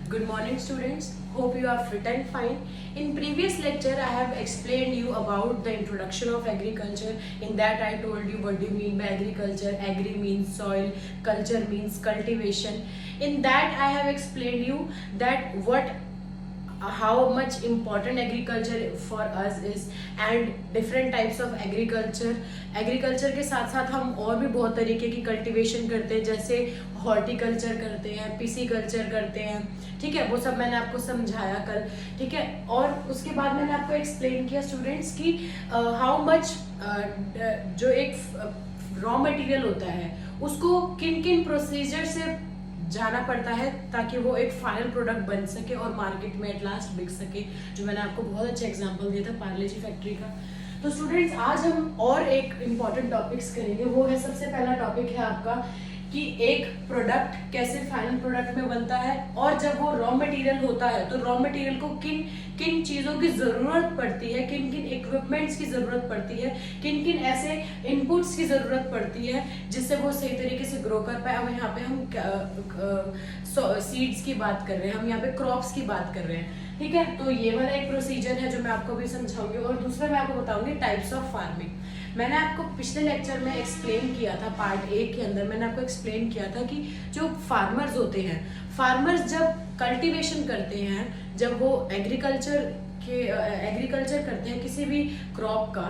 Good morning students, hope you are fit and fine. In previous lecture I have explained you about the introduction of agriculture. In that I told you what do you mean by agriculture. Agri means soil, culture means cultivation. In that I have explained you that how much important agriculture for us is and different types of agriculture के साथ साथ हम और भी बहुत तरीके की cultivation करते हैं, जैसे हॉर्टिकल्चर करते हैं, पिसीकल्चर करते हैं, ठीक है। वो सब मैंने आपको समझाया कल, ठीक है। और उसके बाद मैंने आपको एक्सप्लेन किया स्टूडेंट्स की हाउ मच जो एक रॉ मटेरियल होता है उसको किन किन प्रोसीजर से जाना पड़ता है ताकि वो एक फाइनल प्रोडक्ट बन सके और मार्केट में एट लास्ट बिक सके, जो मैंने आपको बहुत अच्छा एग्जांपल दिया था पार्ले जी फैक्ट्री का। तो स्टूडेंट्स आज हम और एक इम्पॉर्टेंट टॉपिक्स करेंगे। वो है, सबसे पहला टॉपिक है आपका कि एक प्रोडक्ट कैसे फाइनल प्रोडक्ट में बनता है, और जब वो रॉ मटेरियल होता है तो रॉ मटेरियल को किन किन चीज़ों की ज़रूरत पड़ती है, किन किन इक्विपमेंट्स की ज़रूरत पड़ती है, किन किन ऐसे इनपुट्स की ज़रूरत पड़ती है जिससे वो सही तरीके से ग्रो कर पाए। अब यहाँ पे हम सीड्स की बात कर रहे हैं, हम यहाँ पे क्रॉप्स की बात कर रहे हैं, ठीक है। तो ये वाला एक प्रोसीजर है जो मैं आपको भी समझाऊंगी, और दूसरा मैं आपको बताऊंगी टाइप्स ऑफ फार्मिंग। मैंने आपको पिछले लेक्चर में एक्सप्लेन किया था, पार्ट 1 के अंदर मैंने आपको एक्सप्लेन किया था कि जो फार्मर्स होते हैं, फार्मर्स जब कल्टीवेशन करते हैं, जब वो एग्रीकल्चर करते हैं किसी भी क्रॉप का,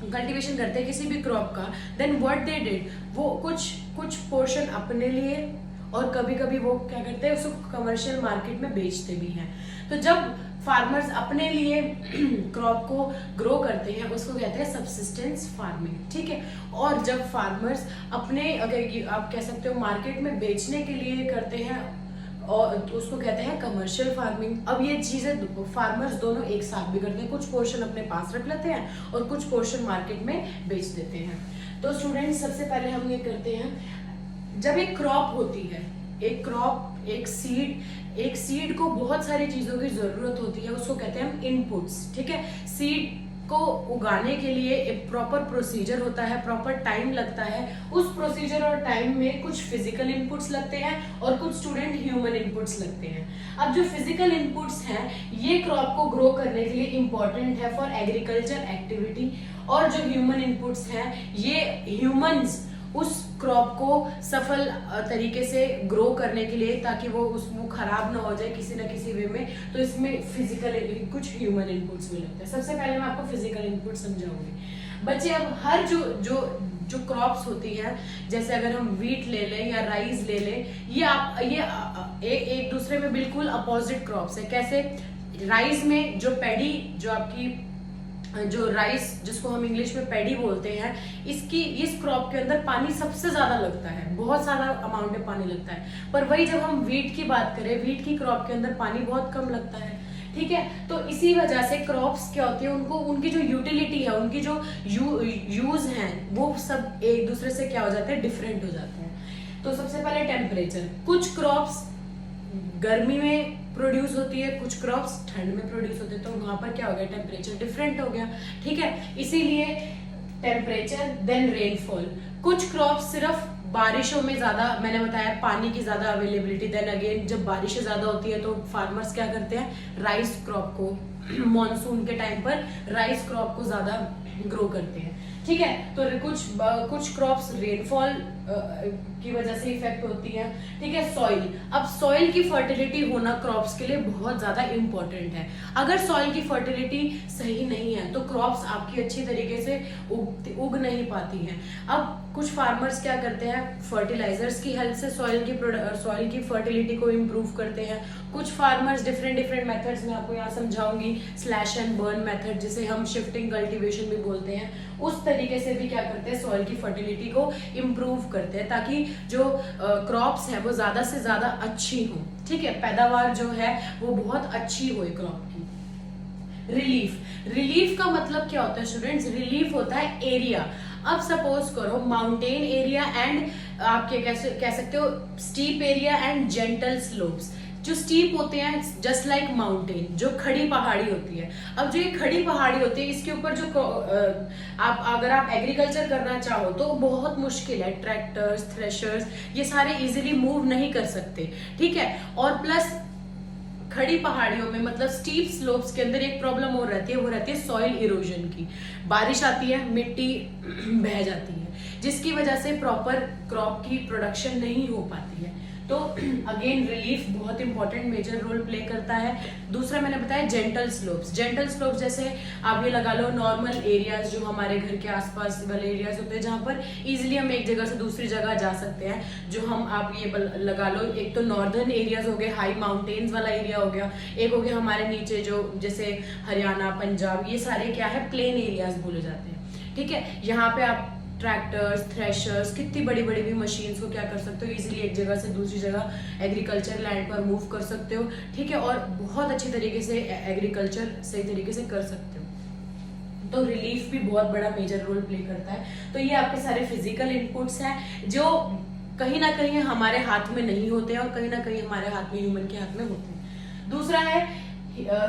कल्टीवेशन करते हैं किसी भी क्रॉप का, देन व्हाट दे डिड, वो कुछ पोर्शन अपने लिए और कभी कभी वो क्या करते हैं उसको कमर्शियल मार्केट में बेचते भी हैं। तो जब फार्मर्स अपने लिए क्रॉप को ग्रो करते हैं उसको कहते हैं सबसिस्टेंस फार्मिंग, ठीक है। और जब फार्मर्स अपने, अगर आप कह सकते हो मार्केट में बेचने के लिए करते हैं, और उसको कहते हैं कमर्शियल फार्मिंग। अब ये चीजें फार्मर्स दोनों एक साथ भी करते हैं, कुछ पोर्शन अपने पास रख लेते हैं और कुछ पोर्शन मार्केट में बेच देते हैं। तो स्टूडेंट्स सबसे पहले हम ये करते हैं, जब एक क्रॉप होती है, एक सीड को बहुत सारी चीजों की जरूरत होती है, उसको कहते हैं हम इनपुट्स, ठीक है। सीड को उगाने के लिए एक प्रॉपर प्रोसीजर होता है, प्रॉपर टाइम लगता है। उस प्रोसीजर और टाइम में कुछ फिजिकल इनपुट्स लगते हैं और कुछ स्टूडेंट ह्यूमन इनपुट्स लगते हैं। अब जो फिजिकल इनपुट्स हैं ये क्रॉप को ग्रो करने के लिए इंपॉर्टेंट है फॉर एग्रीकल्चर एक्टिविटी, और जो ह्यूमन इनपुट्स हैं ये ह्यूमंस उस क्रॉप को सफल तरीके से ग्रो करने के लिए, ताकि वो उसमें खराब ना हो जाए किसी ना किसी वे में, तो इसमें फिजिकल कुछ ह्यूमन इनपुट्स भी लगते हैं। सबसे पहले मैं आपको फिजिकल इनपुट समझाऊंगी बच्चे। अब हर जो क्रॉप्स होती है, जैसे अगर हम वीट ले लें या राइस ले लें, ये एक दूसरे में बिल्कुल अपोजिट क्रॉप्स है। कैसे? राइस में जो पैडी, जो राइस जिसको हम इंग्लिश में पैडी बोलते हैं, इस क्रॉप के अंदर पानी सबसे ज्यादा लगता है, बहुत ज्यादा अमाउंट में पानी लगता है। पर वही जब हम वीट की बात करें, वीट की क्रॉप के अंदर पानी बहुत कम लगता है, ठीक है। तो इसी वजह से क्रॉप्स क्या होती है, उनकी जो यूटिलिटी है, उनकी जो यूज है, वो सब एक दूसरे से क्या हो जाते हैं, डिफरेंट हो जाते हैं। तो सबसे पहले टेम्परेचर, कुछ क्रॉप्स गर्मी में प्रोड्यूस होती है, कुछ क्रॉप्स ठंड में प्रोड्यूस होते हैं, तो वहां पर क्या हो गया, टेम्परेचर डिफरेंट हो गया, ठीक है। इसीलिए टेम्परेचर, देन रेनफॉल। कुछ क्रॉप्स सिर्फ बारिशों में ज्यादा, मैंने बताया पानी की ज्यादा अवेलेबिलिटी, देन अगेन जब बारिशें ज्यादा होती है तो फार्मर्स क्या करते हैं, राइस क्रॉप को मॉनसून के टाइम पर राइस क्रॉप को ज्यादा ग्रो करते हैं, ठीक है। तो कुछ क्रॉप्स रेनफॉल की वजह से इफेक्ट होती है, ठीक है। सॉइल, अब सॉइल की फर्टिलिटी होना क्रॉप्स के लिए बहुत ज्यादा इंपॉर्टेंट है। अगर सॉइल की फर्टिलिटी सही नहीं है तो क्रॉप्स आपकी अच्छी तरीके से उग नहीं पाती हैं। अब कुछ फार्मर्स क्या करते हैं, फर्टिलाइजर्स की हेल्प से सॉइल की फर्टिलिटी को इम्प्रूव करते हैं। कुछ फार्मर्स डिफरेंट मेथड्स में आपको यहाँ समझाऊंगी, स्लैश एंड बर्न मेथड, जिसे हम शिफ्टिंग कल्टीवेशन भी बोलते हैं, उस तरीके से भी क्या करते हैं, सॉइल की फर्टिलिटी को इम्प्रूव करते हैं, ताकि जो क्रॉप्स है वो ज्यादा से ज्यादा अच्छी हो, ठीक है। पैदावार जो है वो बहुत अच्छी हो क्रॉप की। रिलीफ का मतलब क्या होता है स्टूडेंट्स? रिलीफ होता है एरिया। अब सपोज करो माउंटेन एरिया एंड आप कह सकते हो steep area and gentle slopes. जो स्टीप होते हैं जस्ट लाइक माउंटेन, जो खड़ी पहाड़ी होती है। अब जो ये खड़ी पहाड़ी होती है इसके ऊपर जो अगर आप एग्रीकल्चर करना चाहो तो बहुत मुश्किल है, ट्रैक्टर्स, थ्रेशर्स ये सारे इजीली मूव नहीं कर सकते, ठीक है। और प्लस खड़ी पहाड़ियों में मतलब स्टीप स्लोप्स के अंदर एक प्रॉब्लम और रहती है, वो रहती है सॉइल इरोजन की। बारिश आती है, मिट्टी बह जाती है, जिसकी वजह से प्रॉपर क्रॉप की प्रोडक्शन नहीं हो पाती है। तो अगेन रिलीफ बहुत इंपॉर्टेंट मेजर रोल प्ले करता है। दूसरा मैंने बताया जेंटल स्लोप्स। जेंटल स्लोप्स जैसे आप ये लगा लो नॉर्मल एरियाज जो हमारे घर के आसपास वाले एरियाज होते हैं, जहाँ पर इजीली हम एक जगह से दूसरी जगह जा सकते हैं, जो हम आप ये लगा लो, एक तो नॉर्दर्न एरियाज हो गए, हाई माउंटेन्स वाला एरिया हो गया, एक हो गया हमारे नीचे जो जैसे हरियाणा, पंजाब, ये सारे क्या है प्लेन एरियाज बोले जाते हैं। ठीक है, यहाँ पे आप ट्रैक्टर्स, थ्रेशर्स, कितनी बड़ी बड़ी भी मशीन्स को क्या कर सकते हो, इजीली एक जगह से दूसरी जगह एग्रीकल्चर लैंड पर मूव कर सकते हो। ठीक है, और बहुत अच्छी तरीके से एग्रीकल्चर सही तरीके से कर सकते हो। तो रिलीफ भी बहुत बड़ा मेजर रोल प्ले करता है। तो ये आपके सारे फिजिकल इनपुट्स हैं जो कहीं ना कहीं हमारे हाथ में नहीं होते हैं और कहीं ना कहीं हमारे हाथ में, ह्यूमन के हाथ में होते हैं। दूसरा है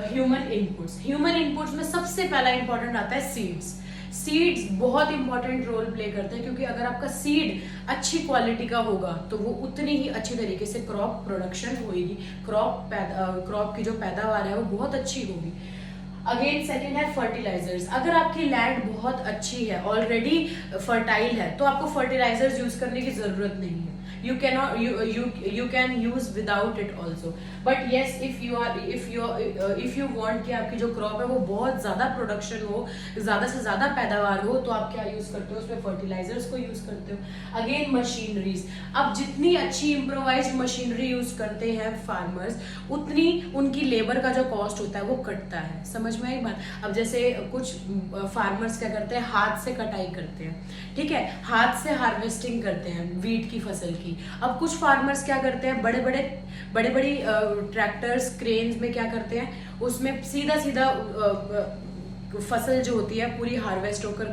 ह्यूमन इनपुट्स। ह्यूमन इनपुट्स में सबसे पहला इंपॉर्टेंट आता है सीड्स। सीड्स बहुत इंपॉर्टेंट रोल प्ले करते हैं, क्योंकि अगर आपका सीड अच्छी क्वालिटी का होगा तो वो उतनी ही अच्छी तरीके से क्रॉप प्रोडक्शन होगी, क्रॉप की जो पैदावार है वो बहुत अच्छी होगी। अगेन सेकंड है फर्टिलाइजर्स। अगर आपकी लैंड बहुत अच्छी है, ऑलरेडी फर्टाइल है, तो आपको फर्टिलाइजर्स यूज करने की जरूरत नहीं है। you can use without it also, but yes if you want कि आपकी जो क्रॉप है वो बहुत ज्यादा प्रोडक्शन हो, ज्यादा से ज्यादा पैदावार हो, तो आप क्या यूज करते हो, उसमें फर्टिलाइजर्स को यूज करते हो। Again machineries. अब जितनी अच्छी इम्प्रोवाइज्ड मशीनरी यूज करते हैं फार्मर्स, उतनी उनकी लेबर का जो कॉस्ट होता है वो कटता है। समझ में आई बात। अब जैसे कुछ फार्मर्स क्या करते हैं, हाथ से कटाई करते हैं, ठीक है, हाथ से हार्वेस्टिंग करते हैं वीट की फसल की। अब कुछ फार्मर्स क्या करते हैं, बड़े बड़ी ट्रैक्टर्स, क्रेन्स में क्या करते हैं, उसमें सीधा फसल जो होती है पूरी हार्वेस्ट होकर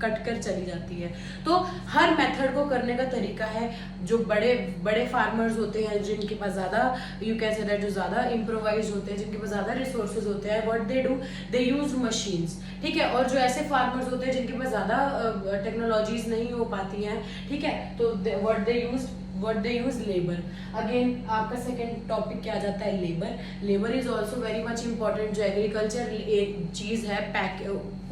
कट कर चली जाती है। तो हर मेथड को करने का तरीका है। जो बड़े फार्मर्स होते हैं, जिनके पास ज्यादा यू कैन से दैट, जो ज्यादा इम्प्रोवाइज होते हैं, जिनके पास ज्यादा रिसोर्सेज होते हैं, what they do, they use machines. ठीक है, और जो ऐसे फार्मर्स होते हैं जिनके पास ज्यादा टेक्नोलॉजीज नहीं हो पाती हैं, ठीक है, तो what they use labour. Again आपका सेकेंड टॉपिक क्या आ जाता है, labour is also very much important. जो एग्रीकल्चर एक चीज है,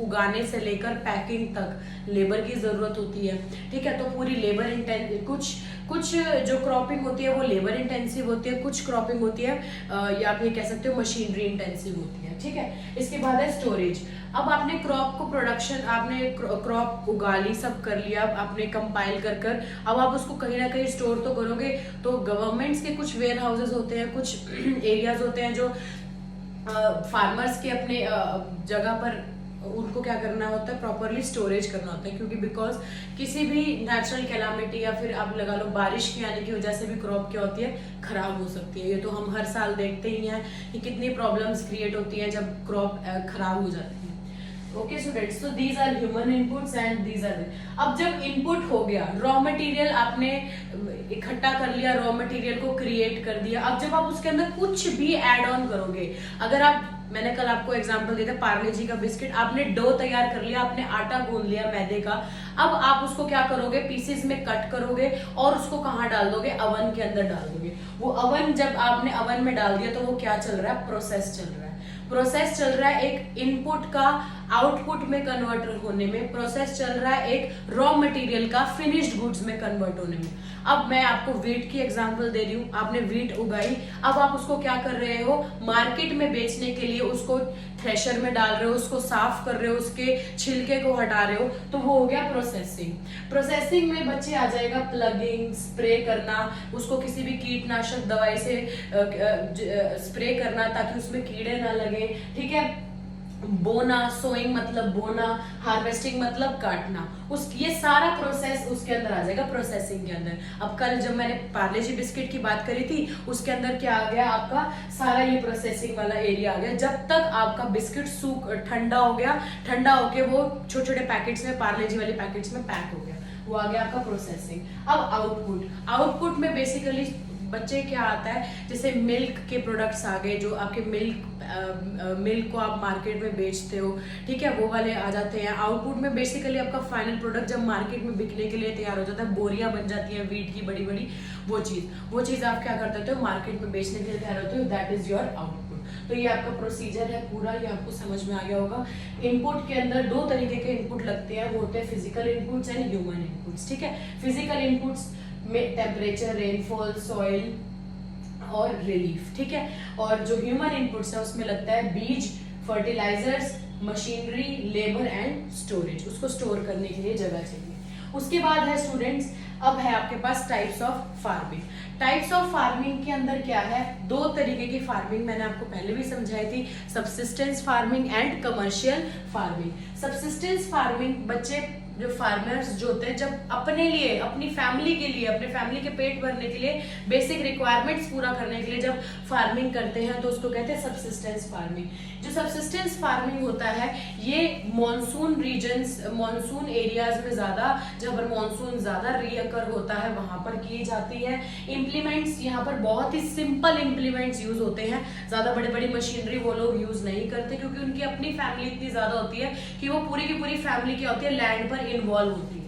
उगाने से लेकर पैकिंग तक लेबर की जरूरत होती है। ठीक है, तो पूरी लेबर कुछ जो क्रॉपिंग होती है वो लेबर इंटेंसिव होती है, कुछ क्रॉपिंग होती है या आप ये कह सकते हो मशीनरी इंटेंसिव होती है। ठीक है, इसके बाद है स्टोरेज। अब आपने क्रॉप को प्रोडक्शन, आपने क्रॉप उगा ली, सब कर लिया, आपने कंपाइल कर अब आप उसको कहीं ना कहीं स्टोर तो करोगे। तो गवर्नमेंट्स के कुछ वेयर हाउसेज होते हैं, कुछ एरियाज होते हैं जो फार्मर्स के अपने जगह पर उनको क्या करना होता है, प्रॉपरली स्टोरेज करना होता है। क्योंकि बिकॉज किसी भी नेचुरल कैलामिटी या फिर आप लगा लो बारिश के आने की वजह से भी क्रॉप क्या होती है, खराब हो सकती है। ये तो हम हर साल देखते ही हैं कि कितनी प्रॉब्लम्स क्रिएट होती हैं जब क्रॉप खराब हो जाती है। Okay students, so these are human inputs and these are. अब जब इनपुट हो गया, रॉ मटेरियल आपने इकट्ठा कर लिया, रॉ मटेरियल को क्रिएट कर दिया। अब जब आप उसके अंदर कुछ भी ऐड ऑन करोगे, अगर आप, मैंने कल आपको एग्जांपल दिया था पार्ले जी का बिस्किट, आपने डो तैयार कर लिया, आपने आटा गूंद लिया मैदे का। अब आप उसको क्या करोगे, पीसेस में कट करोगे और उसको कहाँ डाल दोगे, अवन के अंदर डाल दोगे। वो अवन, जब आपने अवन में डाल दिया तो वो क्या चल रहा है, प्रोसेस चल रहा है। प्रोसेस चल रहा है एक इनपुट का आउटपुट में कन्वर्ट होने में, प्रोसेस चल रहा है एक रॉ मटेरियल का फिनिश्ड गुड्स में कन्वर्ट होने में। अब मैं आपको वीट की एग्जांपल दे रही हूँ, आपने वीट उगाई, अब आप उसको क्या कर रहे हो, मार्केट में बेचने के लिए उसको थ्रेशर में डाल रहे हो, उसको साफ कर रहे हो, उसके छिलके को हटा रहे हो, तो वो हो गया प्रोसेसिंग। प्रोसेसिंग में बच्चे आ जाएगा प्लगिंग, स्प्रे करना, उसको किसी भी कीटनाशक दवाई से स्प्रे करना ताकि उसमें कीड़े ना लगे। ठीक है, बोना, सोइंग मतलब बोना, हार्वेस्टिंग मतलब काटना, ये सारा प्रोसेस उसके अंदर आ जाएगा, प्रोसेसिंग के अंदर। अब कल जब मैंने पार्ले जी बिस्किट की बात करी थी, उसके अंदर क्या आ गया, आपका सारा ये प्रोसेसिंग वाला एरिया आ गया। जब तक आपका बिस्किट ठंडा हो गया, ठंडा होके वो छोटे छोटे पैकेट्स में, पार्ले जी वाले पैकेट्स में पैक हो गया, वो आ गया आपका प्रोसेसिंग। अब आउटपुट में बेसिकली बच्चे क्या आता है, जैसे मिल्क के प्रोडक्ट्स आ गए, जो आपके मिल्क को आप मार्केट में बेचते हो, ठीक है, वो वाले आ जाते हैं। आउटपुट में बेसिकली आपका फाइनल प्रोडक्ट जब मार्केट में बिकने के लिए तैयार हो जाता है, बोरियां बन जाती हैं वीट की बड़ी बड़ी, वो चीज़ आप क्या कर देते हो, मार्केट में बेचने के लिए तैयार होते हो, दैट इज योर आउटपुट। तो ये आपका प्रोसीजर है पूरा, ये आपको समझ में आ गया होगा। इनपुट के अंदर दो तरीके के इनपुट लगते हैं, वो होते हैं physical inputs and human inputs, ठीक है। फिजिकल इनपुट्स में टेम्परेचर, रेनफॉल, सॉइल और रिलीफ, ठीक है। और जो ह्यूमन इनपुट्स है उसमें लगता है बीज, fertilisers, machinery, labour and storage, उसको स्टोर करने के लिए जगह चाहिए। उसके बाद है स्टूडेंट्स, अब है आपके पास types of farming. Types of farming के अंदर क्या है, दो तरीके की फार्मिंग मैंने आपको पहले भी समझाई थी, subsistence farming and commercial farming. Subsistence farming बच्चे जो फार्मर्स जो होते हैं, जब अपने लिए, अपनी फैमिली के लिए, अपने फैमिली के पेट भरने के लिए, बेसिक रिक्वायरमेंट्स पूरा करने के लिए जब फार्मिंग करते हैं तो उसको कहते हैं सबसिस्टेंस फार्मिंग। जो सबसिस्टेंस फार्मिंग होता है ये मॉनसून रीजन्स, मॉनसून एरियाज में ज्यादा, जहां पर मॉनसून ज्यादा रियकर होता है वहां पर की जाती है। इम्प्लीमेंट्स यहाँ पर बहुत ही सिंपल इम्प्लीमेंट्स यूज होते हैं, ज्यादा बड़ी बड़ी मशीनरी वो लोग यूज नहीं करते, क्योंकि उनकी अपनी फैमिली इतनी ज्यादा होती है कि वो पूरी की पूरी फैमिली क्या होती है, लैंड पर इन्वॉल्व होती है।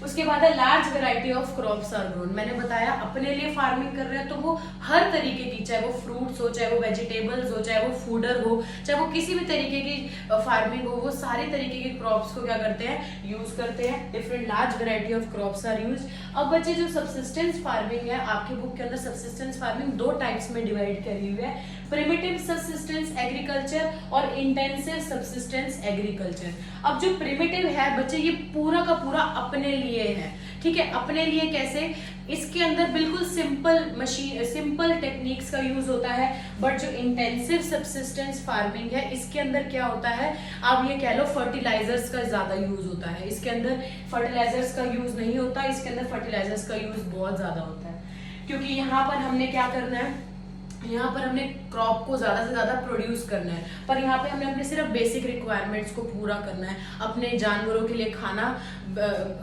उसके बाद है large variety of crops are grown. मैंने बताया अपने लिए फार्मिंग कर रहे हैं तो वो हर तरीके की, चाहे वो फ्रूट्स हो, चाहे वो वेजिटेबल्स हो, चाहे वो फूडर हो, चाहे वो किसी भी तरीके की फार्मिंग हो, वो सारे तरीके के क्रॉप्स को क्या करते हैं, यूज करते हैं। Different large variety of crops are use. अब बच्चे जो सबसिस्टेंस फार्मिंग है, आपके बुक के अंदर सबसिस्टेंस फार्मिंग दो टाइप्स में डिवाइड करी हुई है, प्रिमिटिव सबसिस्टेंस एग्रीकल्चर और इंटेंसिव सबसिस्टेंस एग्रीकल्चर। अब जो प्रिमिटिव है बच्चे, ये पूरा का पूरा अपने लिए है, ठीक है। अपने लिए कैसे, इसके अंदर बिल्कुल सिंपल टेक्निक्स का यूज होता है। बट जो इंटेंसिव सबसिस्टेंस फार्मिंग है, इसके अंदर क्या होता है, आप ये कह लो फर्टिलाइजर्स का ज्यादा यूज होता है। इसके अंदर फर्टिलाइजर्स का यूज नहीं होता, इसके अंदर फर्टिलाइजर्स का यूज बहुत ज्यादा होता है, क्योंकि यहाँ पर हमने क्या करना है, यहाँ पर हमने क्रॉप को ज्यादा से ज्यादा प्रोड्यूस करना है, पर यहाँ पे हमने अपने सिर्फ बेसिक रिक्वायरमेंट्स को पूरा करना है, अपने जानवरों के लिए खाना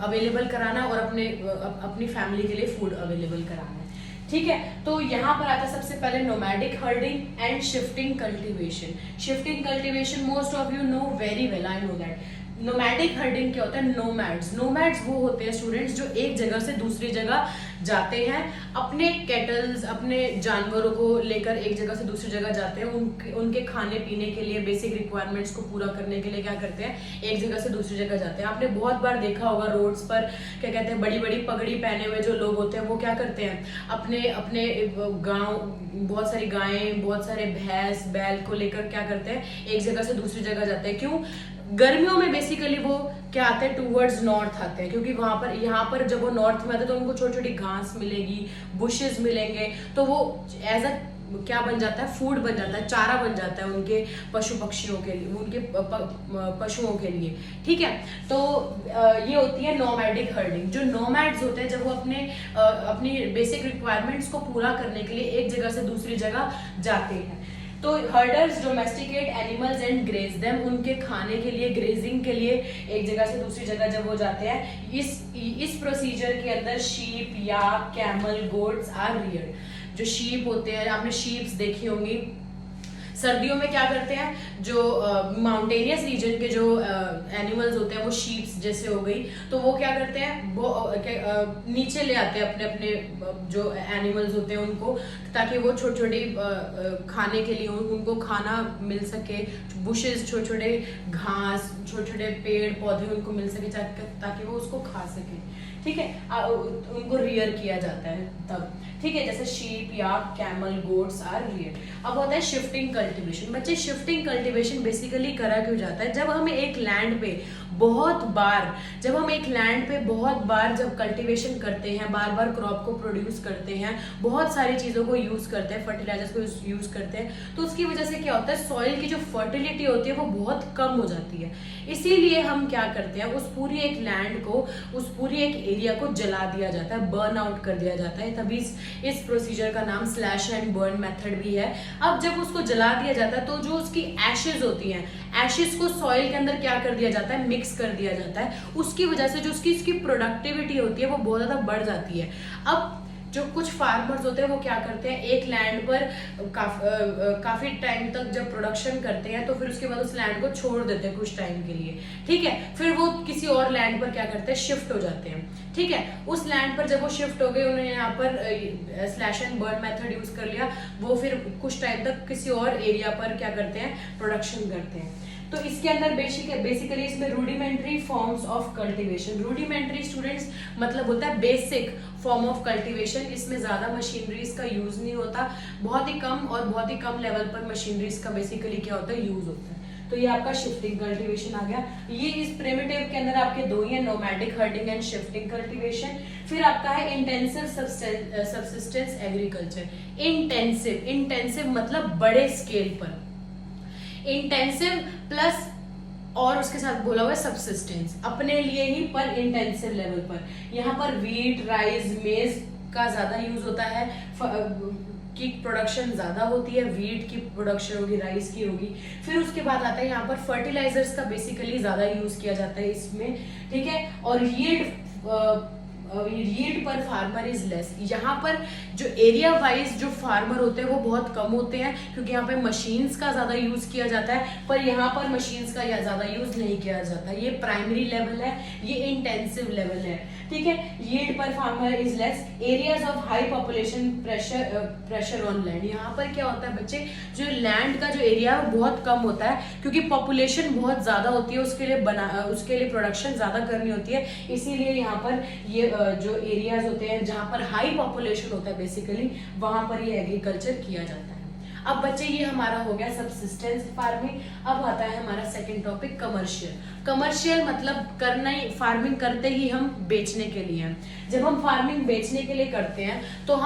अवेलेबल कराना और अपनी फैमिली के लिए फूड अवेलेबल कराना है, ठीक है। तो यहाँ पर आता है सबसे पहले nomadic herding and shifting cultivation. Shifting cultivation most of you know very well, I know that. Nomadic herding क्या होता है, नोमैड्स वो होते हैं स्टूडेंट्स जो एक जगह से दूसरी जगह जाते हैं, अपने कैटल्स, अपने जानवरों को लेकर एक जगह से दूसरी जगह जाते हैं, उनके खाने पीने के लिए, बेसिक रिक्वायरमेंट्स को पूरा करने के लिए क्या करते हैं, एक जगह से दूसरी जगह जाते हैं। आपने बहुत बार देखा होगा रोड्स पर, क्या कहते हैं, बड़ी बड़ी पगड़ी पहने हुए जो लोग होते हैं वो क्या करते हैं, अपने गाँव, बहुत सारी गायें, बहुत सारे भैंस बैल को लेकर क्या करते हैं, एक जगह से दूसरी जगह जाते हैं। क्यों, गर्मियों में बेसिकली वो क्या आते हैं, टूवर्ड्स नॉर्थ आते हैं, क्योंकि वहां पर, यहाँ पर जब वो नॉर्थ में आते हैं तो उनको छोटी छोटी घास मिलेगी, बुशेस मिलेंगे, तो वो एज अ क्या बन जाता है, फूड बन जाता है, चारा बन जाता है उनके पशु पक्षियों के लिए, उनके पशुओं के लिए, ठीक है। तो ये होती है नोमैडिक हर्डिंग। जो नोमैड्स होते हैं, जब वो अपनी बेसिक रिक्वायरमेंट्स को पूरा करने के लिए एक जगह से दूसरी जगह जाते हैं, तो herders domesticate animals and graze them, उनके खाने के लिए, ग्रेजिंग के लिए एक जगह से दूसरी जगह जब वो जाते हैं, इस प्रोसीजर के अंदर शीप या कैमल, गोट्स आर रियर्ड। जो शीप होते हैं, आपने शीप्स देखी होंगी, सर्दियों में क्या करते हैं, जो माउंटेनियस रीजन के जो एनिमल्स होते हैं, वो शीप्स जैसे हो गई, तो वो क्या करते हैं, वो नीचे ले आते हैं अपने जो एनिमल्स होते हैं उनको, ताकि वो छोटे छोटे खाने के लिए उनको खाना मिल सके, बुशेस, छोटे छोटे घास, छोटे छोटे पेड़ पौधे उनको मिल सके, ताकि वो उसको खा सके, ठीक है। उनको रियर किया जाता है तब, ठीक है, जैसे शीप या कैमल, गोट्स आर रियर। अब होता है शिफ्टिंग कल्टीवेशन। बच्चे, शिफ्टिंग कल्टीवेशन बेसिकली करा क्यों जाता है, जब हम एक लैंड पे बहुत बार जब कल्टीवेशन करते हैं, बार बार क्रॉप को प्रोड्यूस करते हैं, बहुत सारी चीजों को यूज करते हैं, फर्टिलाइजर्स को यूज करते हैं, तो उसकी वजह से क्या होता है, सॉइल की जो फर्टिलिटी होती है वो बहुत कम हो जाती है। इसीलिए हम क्या करते हैं, उस पूरी एक लैंड को, उस पूरी एक एरिया को जला दिया जाता है, बर्न आउट कर दिया जाता है, तभी इस प्रोसीजर का नाम स्लैश एंड बर्न मेथड भी है। अब जब उसको जला दिया जाता है तो जो उसकी एशेज होती हैं, एशेज को सॉइल के अंदर क्या कर दिया जाता है, मिक्स कर दिया जाता है, उसकी वजह से जो इसकी प्रोडक्टिविटी होती है वो बहुत ज्यादा बढ़ जाती है। अब जो कुछ फार्मर्स होते हैं वो क्या करते हैं, एक लैंड पर काफी टाइम तक जब प्रोडक्शन करते हैं तो फिर उसके बाद उस लैंड को छोड़ देते हैं कुछ टाइम के लिए, ठीक है, फिर वो किसी और लैंड पर क्या करते हैं, शिफ्ट हो जाते हैं, ठीक है। उस लैंड पर जब वो शिफ्ट हो गए, उन्होंने यहाँ पर slash and burn method use कर लिया, वो फिर कुछ टाइम तक किसी और एरिया पर क्या करते हैं, प्रोडक्शन करते हैं। तो इसके अंदर बेसिकली इसमें rudimentary forms of cultivation, rudimentary students मतलब होता है बेसिक फॉर्म ऑफ कल्टीवेशन, इसमें ज्यादा मशीनरीज का यूज नहीं होता, बहुत ही कम और बहुत ही कम लेवल पर मशीनरीज का बेसिकली क्या होता है, यूज होता है। तो ये आपका शिफ्टिंग कल्टीवेशन आ गया। ये इस प्रिमिटिव के अंदर आपके दो ही है, nomadic herding and shifting cultivation. फिर आपका है इंटेंसिव सबसिस्टेंस एग्रीकल्चर। इंटेंसिव मतलब बड़े स्केल पर, इंटेंसिव प्लस और उसके साथ बोला हुआ है सबसिस्टेंस, अपने लिए ही पर इंटेंसिव लेवल पर। यहाँ पर वीट, राइस, मेज का ज्यादा यूज होता है, की प्रोडक्शन ज्यादा होती है, वीट की प्रोडक्शन होगी, राइस की होगी। फिर उसके बाद आता है यहाँ पर फर्टिलाइजर्स का बेसिकली ज्यादा यूज किया जाता है इसमें, ठीक है। और यील्ड पर फार्मर इज लेस, यहाँ पर जो एरिया वाइज जो फार्मर होते हैं वो बहुत कम होते हैं, क्योंकि यहाँ पे मशीन्स का ज्यादा यूज किया जाता है, पर यहाँ पर मशीन्स का ज्यादा यूज नहीं किया जाता। ये प्राइमरी लेवल है, ये इंटेंसिव लेवल है, ठीक है। यील्ड पर farmer is less, areas of high population pressure on land. यहाँ पर क्या होता है बच्चे, जो लैंड का जो एरिया है वो बहुत कम होता है, क्योंकि पॉपुलेशन बहुत ज्यादा होती है, उसके लिए प्रोडक्शन ज्यादा करनी होती है, इसीलिए यहाँ पर ये जो एरियाज होते हैं जहां पर हाई पॉपुलेशन होता है बेसिकली, वहां पर ये एग्रीकल्चर किया जाता है। अब बच्चे ये हमारा हो गया सबसिस्टेंस फार्मिंग। अब आता है हमारा सेकंड टॉपिक कमर्शियल। कमर्शियल मतलब करना ही, फार्मिंग करते ही हम बेचने के लिए। जब हम फार्मिंग बेचने के लिए करते हैं तो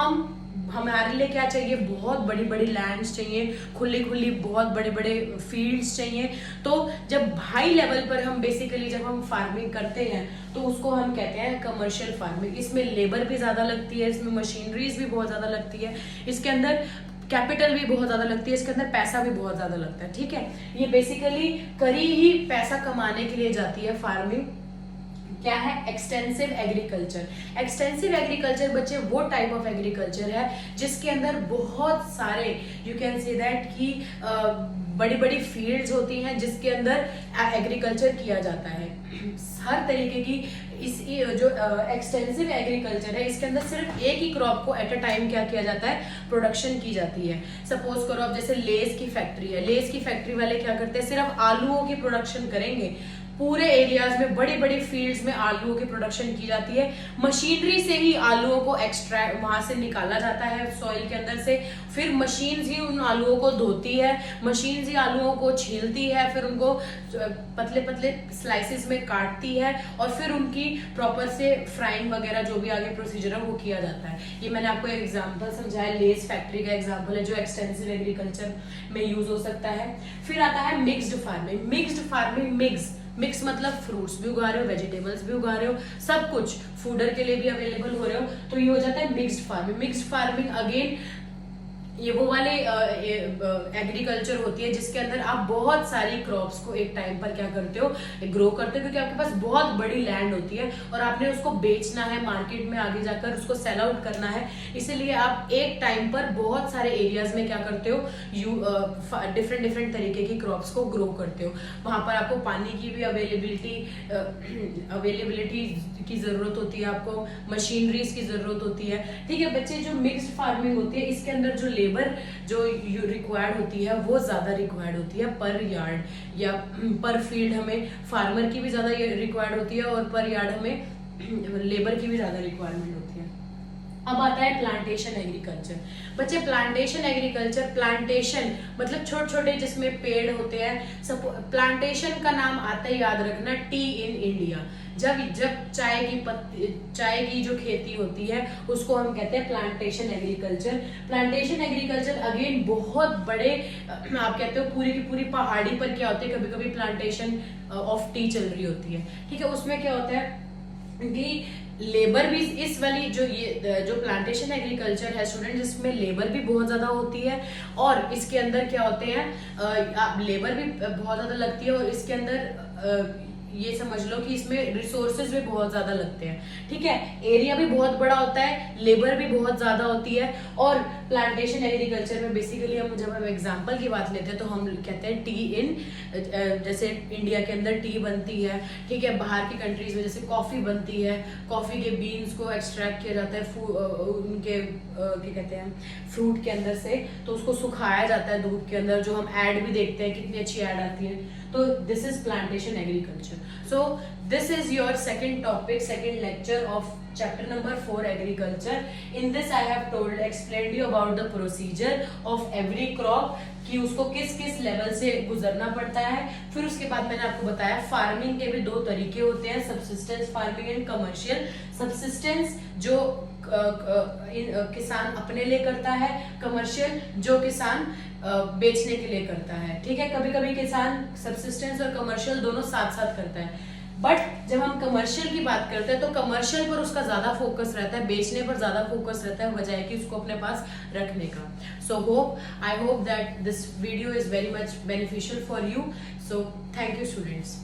हमारे लिए क्या चाहिए, बहुत बड़ी बड़ी लैंड्स चाहिए, खुली बहुत बड़े बड़े फील्ड्स चाहिए। तो जब हाई लेवल पर हम बेसिकली जब हम फार्मिंग करते हैं तो उसको हम कहते हैं कमर्शियल फार्मिंग। इसमें लेबर भी ज्यादा लगती है, इसमें मशीनरीज भी बहुत ज्यादा लगती है, इसके अंदर कैपिटल भी बहुत ज्यादा लगती है, इसके अंदर पैसा भी बहुत ज्यादा लगता है, ठीक है। ये बेसिकली करी ही पैसा कमाने के लिए जाती है फार्मिंग। क्या है, एक्सटेंसिव एग्रीकल्चर। एक्सटेंसिव एग्रीकल्चर बच्चे वो टाइप ऑफ एग्रीकल्चर है जिसके अंदर बहुत सारे, यू कैन से दैट कि बड़ी बड़ी फील्ड्स होती हैं जिसके अंदर एग्रीकल्चर किया जाता है। हर तरीके की इस जो एक्सटेंसिव एग्रीकल्चर है इसके अंदर सिर्फ एक ही क्रॉप को एट अ टाइम क्या किया जाता है, प्रोडक्शन की जाती है। सपोज करो अब जैसे लेस की फैक्ट्री है, लेस की फैक्ट्री वाले क्या करते हैं, सिर्फ आलूओं की प्रोडक्शन करेंगे। पूरे एरियाज में बड़ी बड़ी फील्ड्स में आलूओं की प्रोडक्शन की जाती है। मशीनरी से ही आलूओं को एक्सट्रैक्ट वहां से निकाला जाता है सॉइल के अंदर से, फिर मशीन ही उन आलूओं को धोती है, मशीन ही आलूओं को छीलती है, फिर उनको पतले पतले स्लाइसेस में काटती है और फिर उनकी प्रॉपर से फ्राइंग वगैरह जो भी आगे प्रोसीजर है वो किया जाता है। ये मैंने आपको एक एग्जांपल समझाया, लेस फैक्ट्री का एग्जांपल है जो एक्सटेंसिव एग्रीकल्चर में यूज हो सकता है। फिर आता है mixed farming. Mixed farming, mix मतलब फ्रूट्स भी उगा रहे हो, वेजिटेबल्स भी उगा रहे हो, सब कुछ फूडर के लिए भी अवेलेबल हो रहे हो, तो ये हो जाता है mixed farming. Mixed farming again ये वो वाले एग्रीकल्चर होती है जिसके अंदर आप बहुत सारी क्रॉप्स को एक टाइम पर क्या करते हो, ग्रो करते हो, क्योंकि आपके पास बहुत बड़ी लैंड होती है और आपने उसको बेचना है मार्केट में, आगे जाकर उसको सेल आउट करना है, इसीलिए आप एक टाइम पर बहुत सारे एरियाज में क्या करते हो, डिफरेंट तरीके की क्रॉप्स को ग्रो करते हो। वहां पर आपको पानी की भी अवेलेबिलिटी की जरूरत होती है, आपको मशीनरीज की जरूरत होती है, ठीक है बच्चे। जो मिक्स्ड फार्मिंग होती है इसके अंदर जो लेबर जो रिक्वायर्ड होती है वो ज्यादा रिक्वायर्ड होती है पर यार्ड या पर फील्ड, हमें फार्मर की भी ज्यादा रिक्वायर्ड होती है और पर यार्ड हमें लेबर की भी ज्यादा रिक्वायरमेंट होती है। अब आता है प्लांटेशन एग्रीकल्चर। बच्चे प्लांटेशन एग्रीकल्चर, प्लांटेशन मतलब छोटे छोटे जिसमें पेड़ होते हैं, सब प्लांटेशन का नाम आता है, याद रखना, टी इन इंडिया। जब चाय की जो खेती होती है उसको हम कहते हैं plantation agriculture. Plantation agriculture again बहुत बड़े, आप कहते हो पूरी की पूरी पहाड़ी पर क्या होते हैं, कभी कभी प्लांटेशन ऑफ टी चल रही होती है, ठीक है। उसमें क्या होता है कि लेबर भी इस वाली जो प्लांटेशन एग्रीकल्चर है स्टूडेंट, इसमें लेबर भी बहुत ज्यादा होती है और इसके अंदर क्या होते हैं, लेबर भी बहुत ज्यादा लगती है और इसके अंदर ये समझ लो कि इसमें रिसोर्सेज भी बहुत ज्यादा लगते हैं, ठीक है। एरिया भी बहुत बड़ा होता है, लेबर भी बहुत ज्यादा होती है। और प्लांटेशन एग्रीकल्चर में बेसिकली हम जब हम एग्जांपल की बात लेते हैं तो हम कहते हैं टी इन, जैसे इंडिया के अंदर टी बनती है, ठीक है। बाहर की कंट्रीज में जैसे कॉफी बनती है, कॉफी के बीन्स को एक्सट्रैक्ट किया जाता है उनके क्या कहते हैं फ्रूट के अंदर से, तो उसको सुखाया जाता है धूप के अंदर, जो हम एड भी देखते हैं, कितनी अच्छी एड आती है। तो this is plantation agriculture. So this is your second topic, second lecture of chapter number 4 agriculture. In this I have explained you about the procedure of every crop, कि उसको किस किस लेवल से गुजरना पड़ता है। फिर उसके बाद मैंने आपको बताया फार्मिंग के भी दो तरीके होते हैं, subsistence farming and commercial. Subsistence जो किसान अपने लिए करता है, कमर्शियल जो किसान बेचने के लिए करता है, ठीक है। कभी कभी किसान सबसिस्टेंस और कमर्शियल दोनों साथ साथ करता है, बट जब हम कमर्शियल की बात करते हैं तो कमर्शियल पर उसका ज्यादा फोकस रहता है, बेचने पर ज्यादा फोकस रहता है, वजह है कि उसको अपने पास रखने का। So I hope that this video is very much beneficial for you. So thank you students.